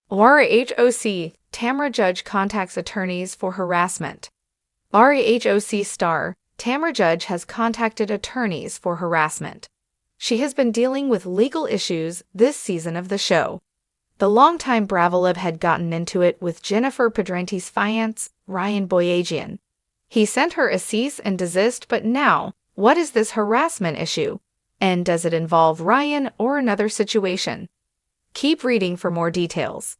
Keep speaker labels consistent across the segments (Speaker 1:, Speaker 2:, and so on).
Speaker 1: RHOC, Tamra judge contacts attorneys for harassment. RHOC star, Tamra judge has contacted attorneys for harassment. She has been dealing with legal issues this season of the show. The longtime Bravolib had gotten into it with Jennifer Pedrante's fiancé, Ryan Boyajian. He sent her a cease and desist, but now, what is this harassment issue? And does it involve Ryan or another situation? Keep reading for more details.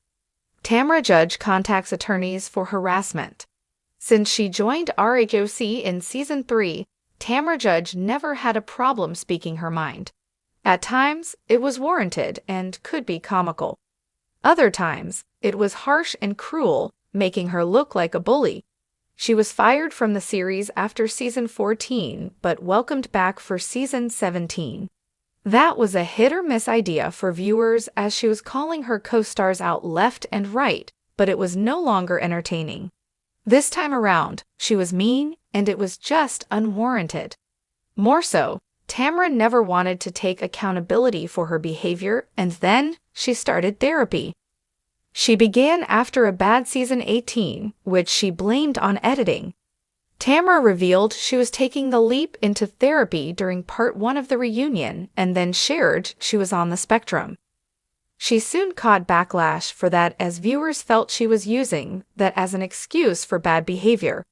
Speaker 1: Tamra judge contacts attorneys for harassment. Since she joined RHOC in Season 3, Tamra judge never had a problem speaking her mind. At times, it was warranted and could be comical. Other times, it was harsh and cruel, making her look like a bully. She was fired from the series after Season 14, but welcomed back for Season 17. That was a hit-or-miss idea for viewers, as she was calling her co-stars out left and right, but it was no longer entertaining. This time around, she was mean, and it was just unwarranted. More so, Tamra never wanted to take accountability for her behavior, and then she started therapy. She began after a bad Season 18, which she blamed on editing. Tamra revealed she was taking the leap into therapy during Part 1 of the reunion and then shared she was on the spectrum. She soon caught backlash for that, as viewers felt she was using that as an excuse for bad behavior.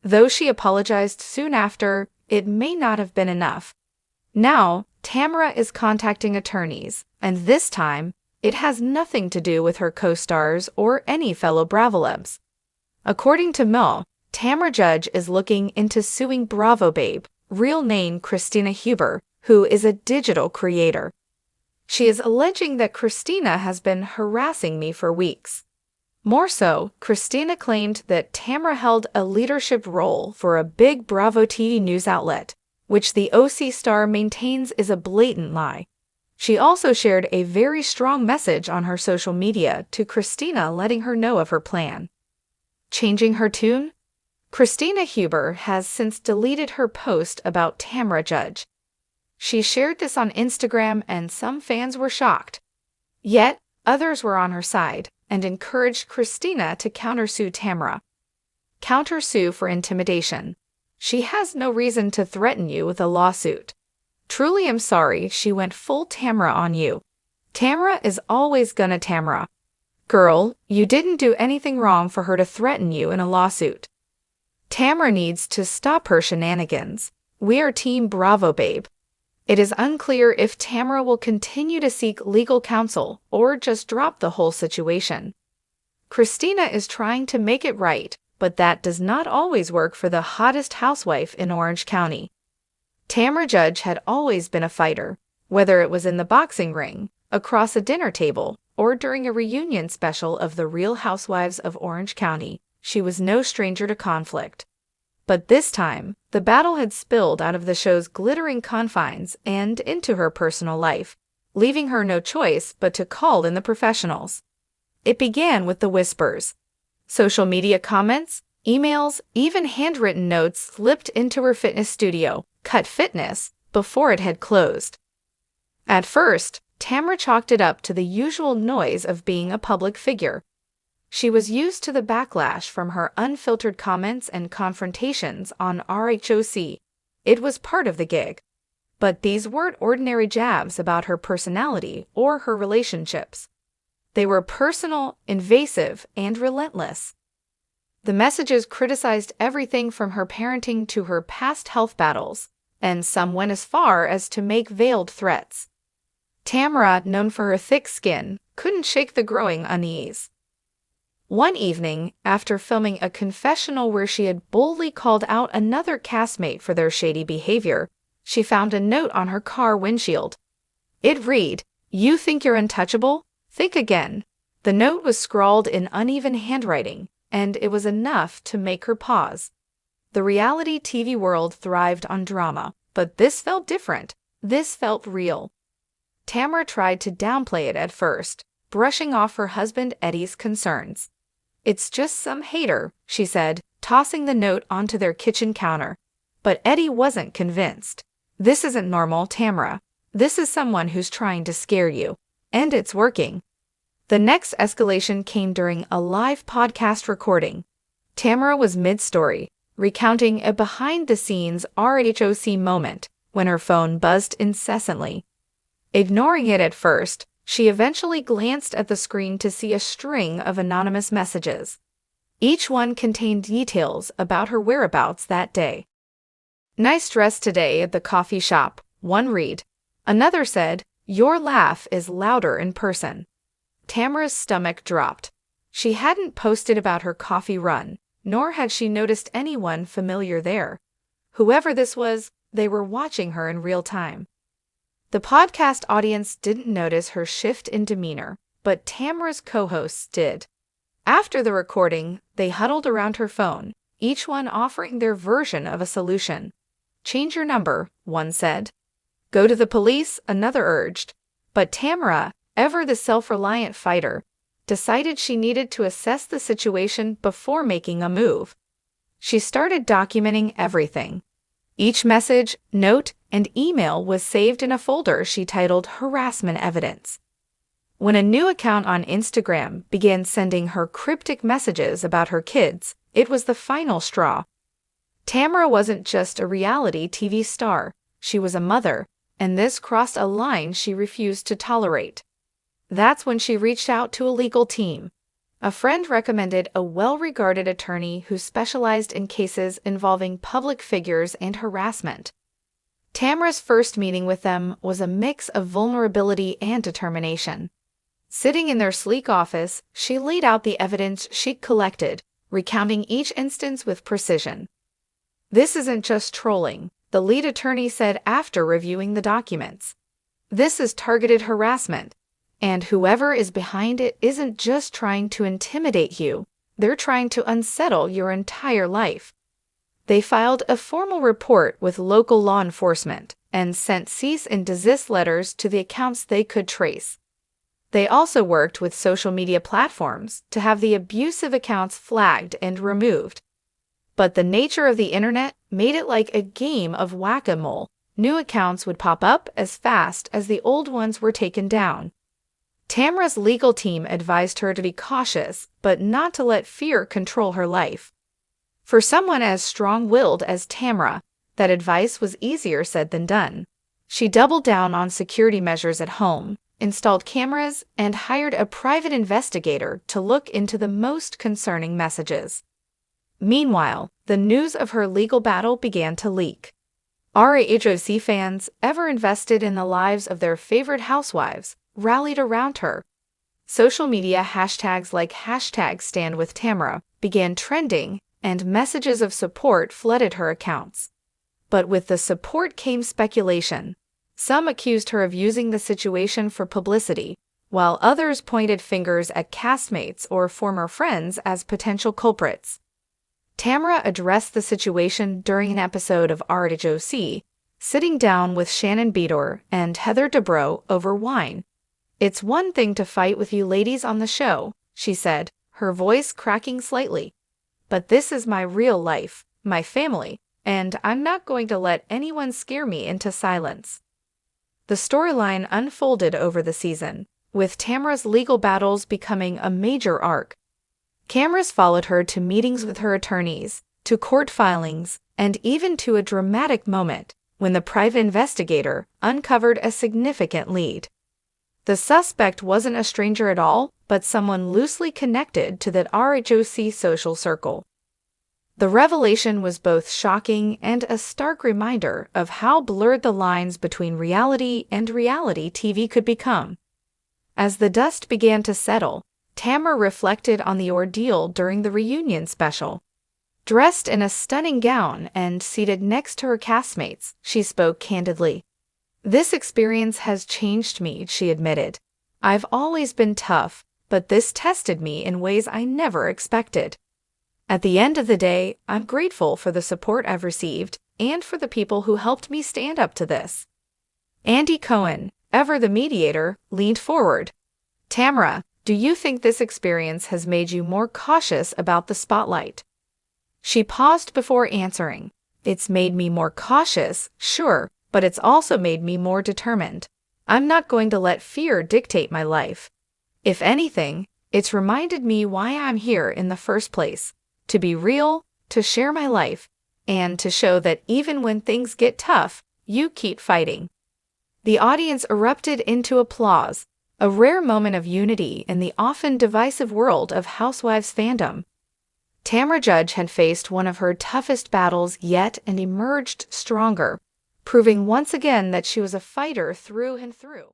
Speaker 1: Though she apologized soon after, it may not have been enough. Now, Tamra is contacting attorneys, and this time, it has nothing to do with her co-stars or any fellow Bravolibs. According to Mo, Tamra judge is looking into suing Bravo Babe, real name Christina Huber, who is a digital creator. She is alleging that Christina has been harassing me for weeks. More so, Christina claimed that Tamra held a leadership role for a big Bravo TV news outlet, which the OC star maintains is a blatant lie. She also shared a very strong message on her social media to Christina, letting her know of her plan. Changing her tune? Christina Huber has since deleted her post about Tamra judge. She shared this on Instagram, and some fans were shocked. Yet, others were on her side and encouraged Christina to countersue Tamra. Countersue for intimidation. She has no reason to threaten you with a lawsuit. Truly am sorry she went full Tamra on you. Tamra is always gonna Tamra. Girl, you didn't do anything wrong for her to threaten you in a lawsuit. Tamra needs to stop her shenanigans. We are Team Bravo Babe. It is unclear if Tamra will continue to seek legal counsel or just drop the whole situation. Christina is trying to make it right, but that does not always work for the hottest housewife in Orange County. Tamra judge had always been a fighter, whether it was in the boxing ring, across a dinner table, or during a reunion special of The Real Housewives of Orange County. She was no stranger to conflict. But this time, the battle had spilled out of the show's glittering confines and into her personal life, leaving her no choice but to call in the professionals. It began with the whispers. Social media comments, emails, even handwritten notes slipped into her fitness studio, Cut Fitness, before it had closed. At first, Tamra chalked it up to the usual noise of being a public figure. She was used to the backlash from her unfiltered comments and confrontations on RHOC. It was part of the gig. But these weren't ordinary jabs about her personality or her relationships. They were personal, invasive, and relentless. The messages criticized everything from her parenting to her past health battles, and some went as far as to make veiled threats. Tamra, known for her thick skin, couldn't shake the growing unease. One evening, after filming a confessional where she had boldly called out another castmate for their shady behavior, she found a note on her car windshield. It read, "You think you're untouchable? Think again." The note was scrawled in uneven handwriting, and it was enough to make her pause. The reality TV world thrived on drama, but this felt different. This felt real. Tamra tried to downplay it at first, brushing off her husband Eddie's concerns. "It's just some hater," she said, tossing the note onto their kitchen counter. But Eddie wasn't convinced. "This isn't normal, Tamra. This is someone who's trying to scare you. And it's working." The next escalation came during a live podcast recording. Tamra was mid-story, recounting a behind-the-scenes RHOC moment when her phone buzzed incessantly. Ignoring it at first, she eventually glanced at the screen to see a string of anonymous messages. Each one contained details about her whereabouts that day. "Nice dress today at the coffee shop," one read. Another said, "Your laugh is louder in person." Tamra's stomach dropped. She hadn't posted about her coffee run, nor had she noticed anyone familiar there. Whoever this was, they were watching her in real time. The podcast audience didn't notice her shift in demeanor, but Tamra's co-hosts did. After the recording, they huddled around her phone, each one offering their version of a solution. "Change your number," one said. "Go to the police," another urged. But Tamra, ever the self-reliant fighter, decided she needed to assess the situation before making a move. She started documenting everything. Each message, note, and email was saved in a folder she titled Harassment Evidence. When a new account on Instagram began sending her cryptic messages about her kids, it was the final straw. Tamra wasn't just a reality TV star, she was a mother, and this crossed a line she refused to tolerate. That's when she reached out to a legal team. A friend recommended a well-regarded attorney who specialized in cases involving public figures and harassment. Tamra's first meeting with them was a mix of vulnerability and determination. Sitting in their sleek office, she laid out the evidence she'd collected, recounting each instance with precision. "This isn't just trolling," the lead attorney said after reviewing the documents. "This is targeted harassment. And whoever is behind it isn't just trying to intimidate you, they're trying to unsettle your entire life." They filed a formal report with local law enforcement and sent cease and desist letters to the accounts they could trace. They also worked with social media platforms to have the abusive accounts flagged and removed. But the nature of the internet made it like a game of whack-a-mole. New accounts would pop up as fast as the old ones were taken down. Tamra's legal team advised her to be cautious, but not to let fear control her life. For someone as strong-willed as Tamra, that advice was easier said than done. She doubled down on security measures at home, installed cameras, and hired a private investigator to look into the most concerning messages. Meanwhile, the news of her legal battle began to leak. RHOC fans, ever invested in the lives of their favorite housewives, rallied around her. Social media hashtags like #StandWithTamra began trending, and messages of support flooded her accounts. But with the support came speculation. Some accused her of using the situation for publicity, while others pointed fingers at castmates or former friends as potential culprits. Tamra addressed the situation during an episode of RHOC, sitting down with Shannon Beador and Heather Dubrow over wine. "It's one thing to fight with you ladies on the show," she said, her voice cracking slightly. "But this is my real life, my family, and I'm not going to let anyone scare me into silence." The storyline unfolded over the season, with Tamra's legal battles becoming a major arc. Cameras followed her to meetings with her attorneys, to court filings, and even to a dramatic moment when the private investigator uncovered a significant lead. The suspect wasn't a stranger at all, but someone loosely connected to that RHOC social circle. The revelation was both shocking and a stark reminder of how blurred the lines between reality and reality TV could become. As the dust began to settle, Tamra reflected on the ordeal during the reunion special. Dressed in a stunning gown and seated next to her castmates, she spoke candidly. "This experience has changed me," she admitted. "I've always been tough, but this tested me in ways I never expected. At the end of the day, I'm grateful for the support I've received and for the people who helped me stand up to this." Andy Cohen, ever the mediator, leaned forward. "Tamra, do you think this experience has made you more cautious about the spotlight?" She paused before answering. "It's made me more cautious, sure, but it's also made me more determined. I'm not going to let fear dictate my life." If anything, it's reminded me why I'm here in the first place. To be real, to share my life, and to show that even when things get tough, you keep fighting." The audience erupted into applause, a rare moment of unity in the often divisive world of Housewives fandom. Tamra Judge had faced one of her toughest battles yet and emerged stronger, proving once again that she was a fighter through and through.